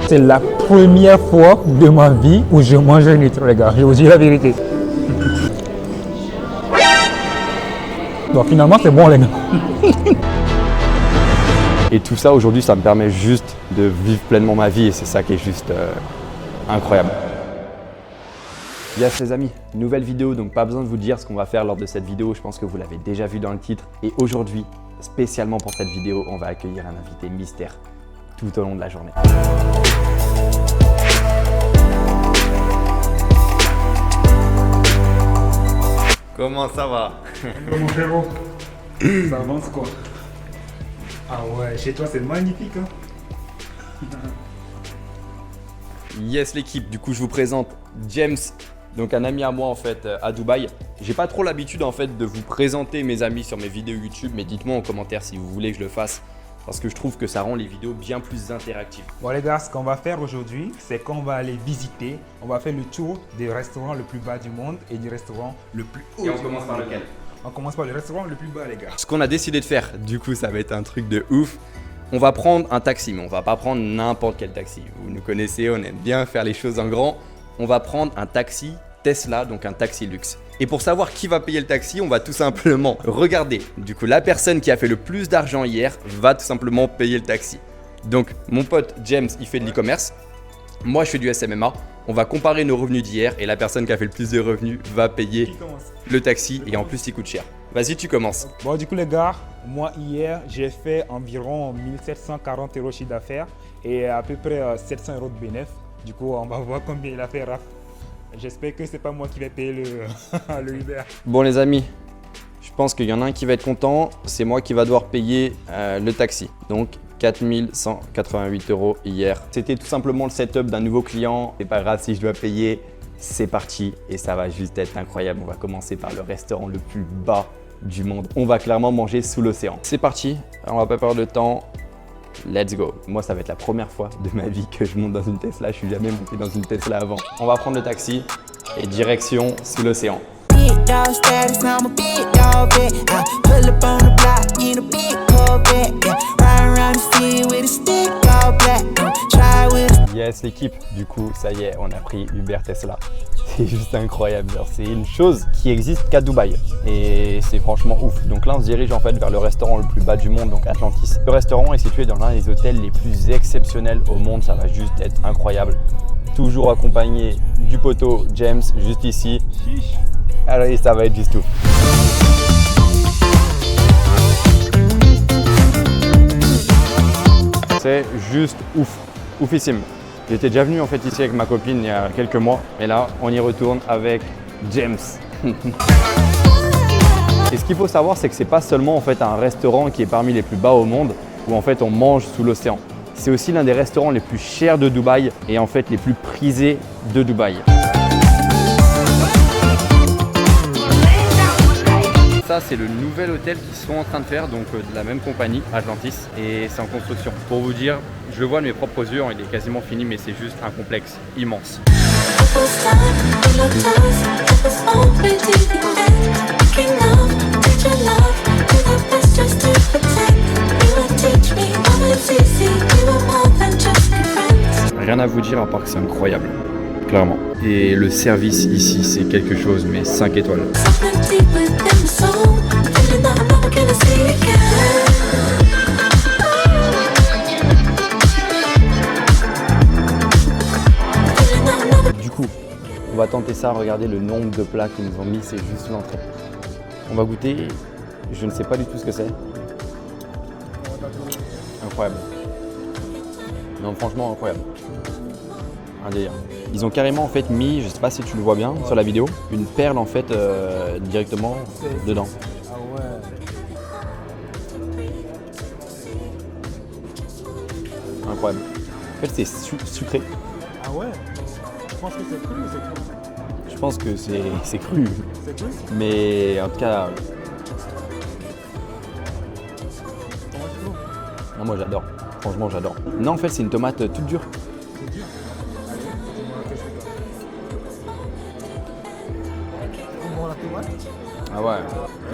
C'est la première fois de ma vie où je mange un nitro, les gars. Je vous dis la vérité. Donc finalement, c'est bon, les gars. Et tout ça, aujourd'hui, ça me permet juste de vivre pleinement ma vie et c'est ça qui est juste incroyable. Yes les amis, nouvelle vidéo, donc pas besoin de vous dire ce qu'on va faire lors de cette vidéo. Je pense que vous l'avez déjà vu dans le titre. Et aujourd'hui, spécialement pour cette vidéo, on va accueillir un invité mystère tout au long de la journée. Comment ça va? Mon frérot, ça avance quoi? Ah ouais, chez toi c'est magnifique hein. Yes l'équipe, du coup je vous présente James, donc un ami à moi en fait à Dubaï. J'ai pas trop l'habitude en fait de vous présenter mes amis sur mes vidéos YouTube, mais dites-moi en commentaire si vous voulez que je le fasse parce que je trouve que ça rend les vidéos bien plus interactives. Bon les gars, ce qu'on va faire aujourd'hui, c'est qu'on va aller visiter, on va faire le tour des restaurants le plus bas du monde et du restaurant le plus haut. Et on commence par lequel? On commence par le restaurant le plus bas les gars. Ce qu'on a décidé de faire, du coup ça va être un truc de ouf. On va prendre un taxi, mais on va pas prendre n'importe quel taxi. Vous nous connaissez, on aime bien faire les choses en grand. On va prendre un taxi Tesla, donc un taxi luxe. Et pour savoir qui va payer le taxi, on va tout simplement regarder. Du coup, la personne qui a fait le plus d'argent hier va tout simplement payer le taxi. Donc, mon pote James, il fait de l'e-commerce. Moi, je fais du SMMA. On va comparer nos revenus d'hier et la personne qui a fait le plus de revenus va payer le taxi et en plus, il coûte cher. Vas-y, tu commences. Bon, du coup, les gars, moi, hier, j'ai fait environ 1740 € chiffre d'affaires et à peu près 700 € de bénéfice. Du coup, on va voir combien il a fait, Raph. J'espère que c'est pas moi qui vais payer le Uber. Bon, les amis, je pense qu'il y en a un qui va être content. C'est moi qui va devoir payer le taxi. Donc, 4188 € hier. C'était tout simplement le setup d'un nouveau client. C'est pas grave si je dois payer. C'est parti et ça va juste être incroyable. On va commencer par le restaurant le plus bas du monde. On va clairement manger sous l'océan. C'est parti, on va pas perdre de temps. Let's go. Moi, ça va être la première fois de ma vie que je monte dans une Tesla. Je suis jamais monté dans une Tesla avant. On va prendre le taxi et direction sous l'océan. Yes l'équipe, du coup ça y est, on a pris Uber Tesla. C'est juste incroyable, c'est une chose qui existe qu'à Dubaï et c'est franchement ouf. Donc là on se dirige en fait vers le restaurant le plus bas du monde, donc Atlantis. Le restaurant est situé dans l'un des hôtels les plus exceptionnels au monde, ça va juste être incroyable. Toujours accompagné du poteau James juste ici. Alors ça va être juste ouf. C'est juste ouf, oufissime. J'étais déjà venu en fait ici avec ma copine il y a quelques mois et là on y retourne avec James. Et ce qu'il faut savoir, c'est que c'est pas seulement en fait un restaurant qui est parmi les plus bas au monde où en fait on mange sous l'océan. C'est aussi l'un des restaurants les plus chers de Dubaï et en fait les plus prisés de Dubaï. Ça, c'est le nouvel hôtel qu'ils sont en train de faire, donc de la même compagnie, Atlantis, et c'est en construction. Pour vous dire, je le vois de mes propres yeux, il est quasiment fini, mais c'est juste un complexe immense. Rien à vous dire à part que c'est incroyable, clairement. Et le service ici, c'est quelque chose, mais 5 étoiles. Du coup, on va tenter ça, regardez le nombre de plats qu'ils nous ont mis, c'est juste l'entrée. On va goûter, je ne sais pas du tout ce que c'est. Incroyable. Non, franchement incroyable. Un délire. Ils ont carrément en fait mis, je sais pas si tu le vois bien sur la vidéo, une perle en fait directement dedans. Ah ouais. Incroyable. En fait c'est sucré. Ah ouais. Je pense que c'est cru ou c'est cru? Je pense que c'est cru. C'est cru? Mais en tout cas, non, moi j'adore. Franchement j'adore. Non en fait c'est une tomate toute dure. C'est dur. Allez, dis-moi qu'est-ce que t'as. Comment la tomate? Ah ouais.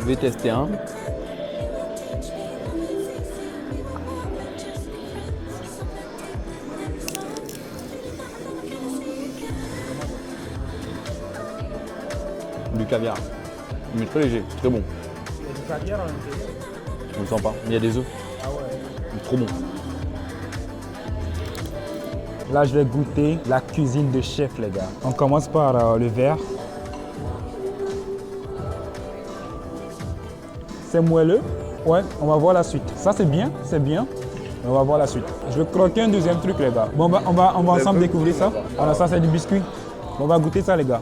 Je vais tester un. du caviar. Mais très léger, très bon. Il y a du caviar à l'intérieur. Je ne le sens pas. Il y a des œufs. Ah ouais. Trop bon. Là, je vais goûter la cuisine de chef, les gars. On commence par le verre. C'est moelleux. Ouais, on va voir la suite. Ça, c'est bien, c'est bien. On va voir la suite. Je vais croquer un deuxième truc, les gars. Bon, on va ensemble découvrir ça. Alors, ça, c'est du biscuit. On va goûter ça, les gars.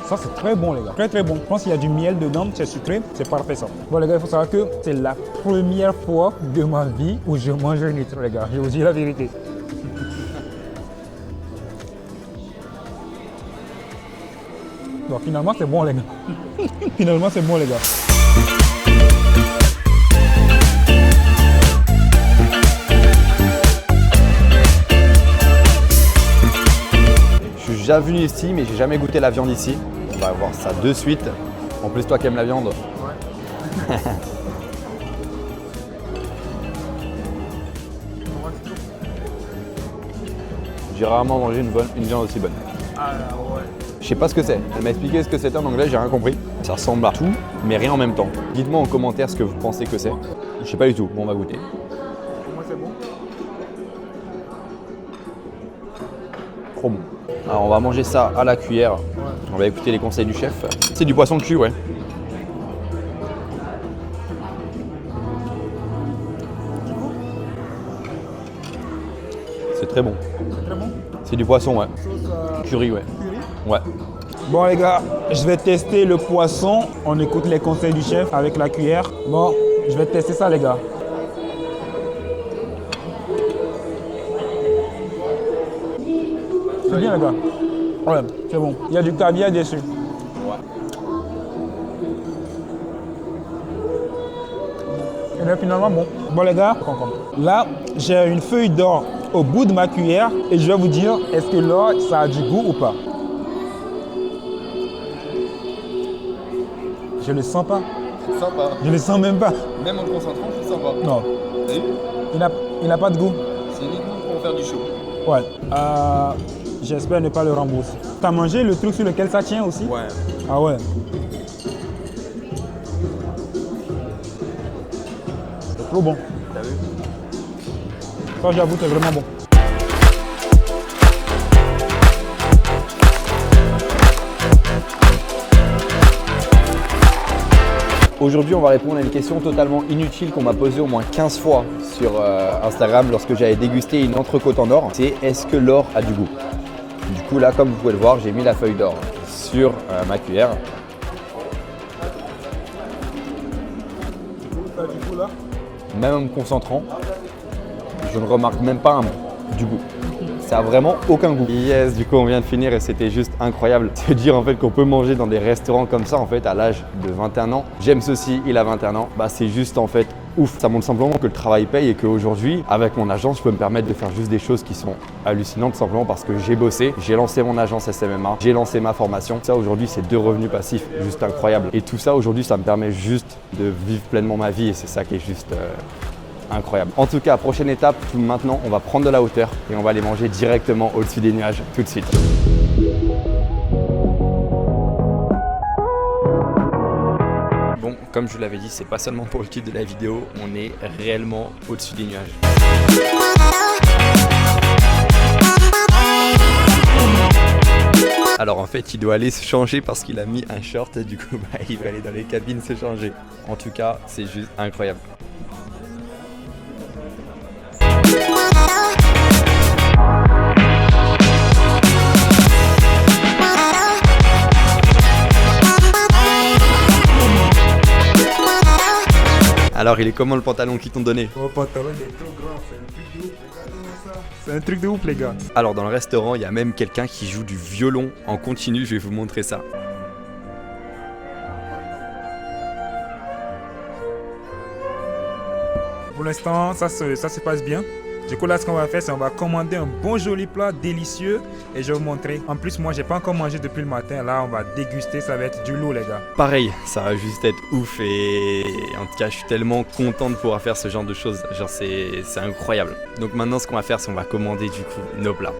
Ça, c'est très bon, les gars. Très, très bon. Je pense qu'il y a du miel dedans, c'est sucré. C'est parfait, ça. Bon, les gars, il faut savoir que c'est la première fois de ma vie où je mange un nitro, les gars. Je vous dis la vérité. Bon, finalement, c'est bon, les gars. Finalement, c'est bon, les gars. Je suis déjà venu ici, mais j'ai jamais goûté la viande ici. On va voir ça de suite. En plus, toi qui aimes la viande. Ouais. J'ai rarement mangé une viande aussi bonne. Ah ouais. Je sais pas ce que c'est. Elle m'a expliqué ce que c'était en anglais, j'ai rien compris. Ça ressemble à tout, mais rien en même temps. Dites-moi en commentaire ce que vous pensez que c'est. Je sais pas du tout. Bon, on va goûter. Pour moi, c'est bon. Trop bon. Alors, on va manger ça à la cuillère. On va écouter les conseils du chef. C'est du poisson cuit, ouais. C'est très bon. C'est très bon. C'est du poisson, ouais. Curry, ouais. Ouais. Bon, les gars, je vais tester le poisson. On écoute les conseils du chef avec la cuillère. Bon, je vais tester ça, les gars. C'est bien, les gars. Ouais, c'est bon. Il y a du caviar dessus. Ouais. Il est finalement bon. Bon, les gars, là, j'ai une feuille d'or au bout de ma cuillère et je vais vous dire, est-ce que l'or, ça a du goût ou pas? Je le sens pas. C'est sympa. Je le sens même pas. Même en le concentrant, c'est sympa. Non. Il n'a pas de goût. C'est uniquement pour faire du chaud. Ouais. J'espère ne pas le rembourser. T'as mangé le truc sur lequel ça tient aussi? Ouais. Ah ouais. C'est trop bon. T'as vu? Ça, j'avoue, c'est vraiment bon. Aujourd'hui, on va répondre à une question totalement inutile qu'on m'a posée au moins 15 fois sur Instagram lorsque j'avais dégusté une entrecôte en or. C'est est-ce que l'or a du goût? Du coup, là, comme vous pouvez le voir, j'ai mis la feuille d'or sur ma cuillère. Du coup, là, Même en me concentrant, je ne remarque même pas du goût. Ça a vraiment aucun goût. Yes, du coup on vient de finir et c'était juste incroyable. Se dire en fait qu'on peut manger dans des restaurants comme ça en fait à l'âge de 21 ans. James aussi, il a 21 ans. Bah c'est juste en fait ouf. Ça montre simplement que le travail paye et qu'aujourd'hui, avec mon agence, je peux me permettre de faire juste des choses qui sont hallucinantes simplement parce que j'ai bossé, j'ai lancé mon agence SMMA, j'ai lancé ma formation. Ça aujourd'hui, c'est 2 revenus passifs juste incroyables. Et tout ça aujourd'hui, ça me permet juste de vivre pleinement ma vie et c'est ça qui est juste incroyable. En tout cas, prochaine étape, maintenant, on va prendre de la hauteur et on va aller manger directement au-dessus des nuages tout de suite. Bon, comme je vous l'avais dit, c'est pas seulement pour le titre de la vidéo, on est réellement au-dessus des nuages. Alors en fait, il doit aller se changer parce qu'il a mis un short, du coup, il va aller dans les cabines se changer. En tout cas, c'est juste incroyable. Alors, il est comment le pantalon qu'ils t'ont donné? Oh, pantalon, il est trop grand, c'est un truc de ouf. Regardez-moi ça. C'est un truc de ouf, les gars. Alors, dans le restaurant, il y a même quelqu'un qui joue du violon en continu. Je vais vous montrer ça. Pour l'instant, ça se passe bien. Du coup, là, ce qu'on va faire, c'est qu'on va commander un bon joli plat délicieux et je vais vous montrer. En plus, moi, j'ai pas encore mangé depuis le matin. Là, on va déguster. Ça va être du lourd, les gars. Pareil, ça va juste être ouf et en tout cas, je suis tellement content de pouvoir faire ce genre de choses. Genre, c'est incroyable. Donc maintenant, ce qu'on va faire, c'est qu'on va commander du coup nos plats.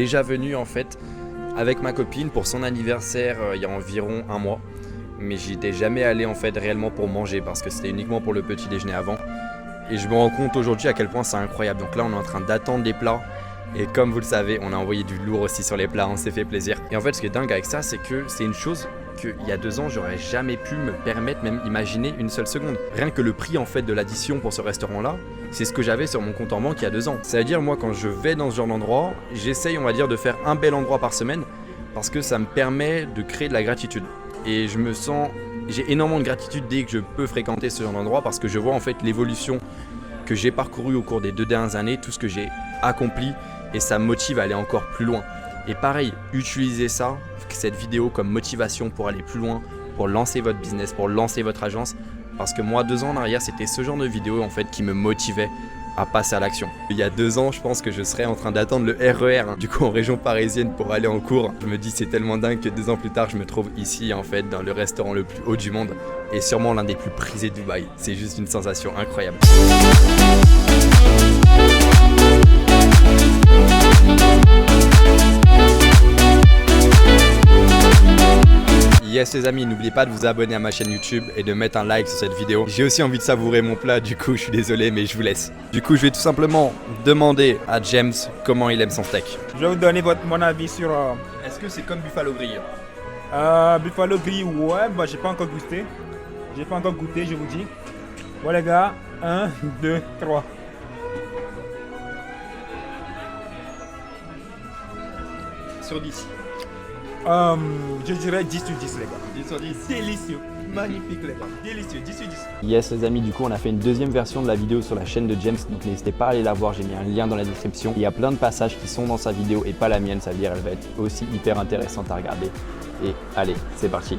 déjà venu en fait avec ma copine pour son anniversaire il y a environ un mois. Mais j'y étais jamais allé en fait réellement pour manger parce que c'était uniquement pour le petit déjeuner avant. Et je me rends compte aujourd'hui à quel point c'est incroyable. Donc là on est en train d'attendre les plats. Et comme vous le savez, on a envoyé du lourd aussi sur les plats, on s'est fait plaisir. Et en fait ce qui est dingue avec ça, c'est que c'est une chose qu'il y a 2 ans, j'aurais jamais pu me permettre, même imaginer une seule seconde. Rien que le prix en fait de l'addition pour ce restaurant-là, c'est ce que j'avais sur mon compte en banque il y a 2 ans. C'est-à-dire moi quand je vais dans ce genre d'endroit, j'essaye on va dire de faire un bel endroit par semaine parce que ça me permet de créer de la gratitude. Et j'ai énormément de gratitude dès que je peux fréquenter ce genre d'endroit parce que je vois en fait l'évolution que j'ai parcourue au cours des 2 dernières années, tout ce que j'ai accompli et ça me motive à aller encore plus loin. Et pareil, utilisez ça, cette vidéo comme motivation pour aller plus loin, pour lancer votre business, pour lancer votre agence. Parce que moi, 2 ans en arrière, c'était ce genre de vidéo en fait qui me motivait à passer à l'action. Il y a 2 ans, je pense que je serais en train d'attendre le RER, du coup en région parisienne pour aller en cours. Je me dis c'est tellement dingue que 2 ans plus tard, je me trouve ici en fait dans le restaurant le plus haut du monde et sûrement l'un des plus prisés de Dubaï. C'est juste une sensation incroyable. Yes les amis, n'oubliez pas de vous abonner à ma chaîne YouTube et de mettre un like sur cette vidéo. J'ai aussi envie de savourer mon plat, du coup je suis désolé mais je vous laisse. Du coup je vais tout simplement demander à James comment il aime son steak. Je vais vous donner mon avis sur Est-ce que c'est comme Buffalo Grill? Buffalo Grill, ouais, bah j'ai pas encore goûté. J'ai pas encore goûté, je vous dis. Bon les gars, 1, 2, 3. Sur 10. Je dirais 10 sur 10 les gars. 10 sur 10. Délicieux, magnifique les gars, délicieux, 10 sur 10. Yes les amis, du coup on a fait une deuxième version de la vidéo sur la chaîne de James, donc n'hésitez pas à aller la voir, j'ai mis un lien dans la description. Il y a plein de passages qui sont dans sa vidéo et pas la mienne, ça veut dire elle va être aussi hyper intéressante à regarder. Et allez, c'est parti.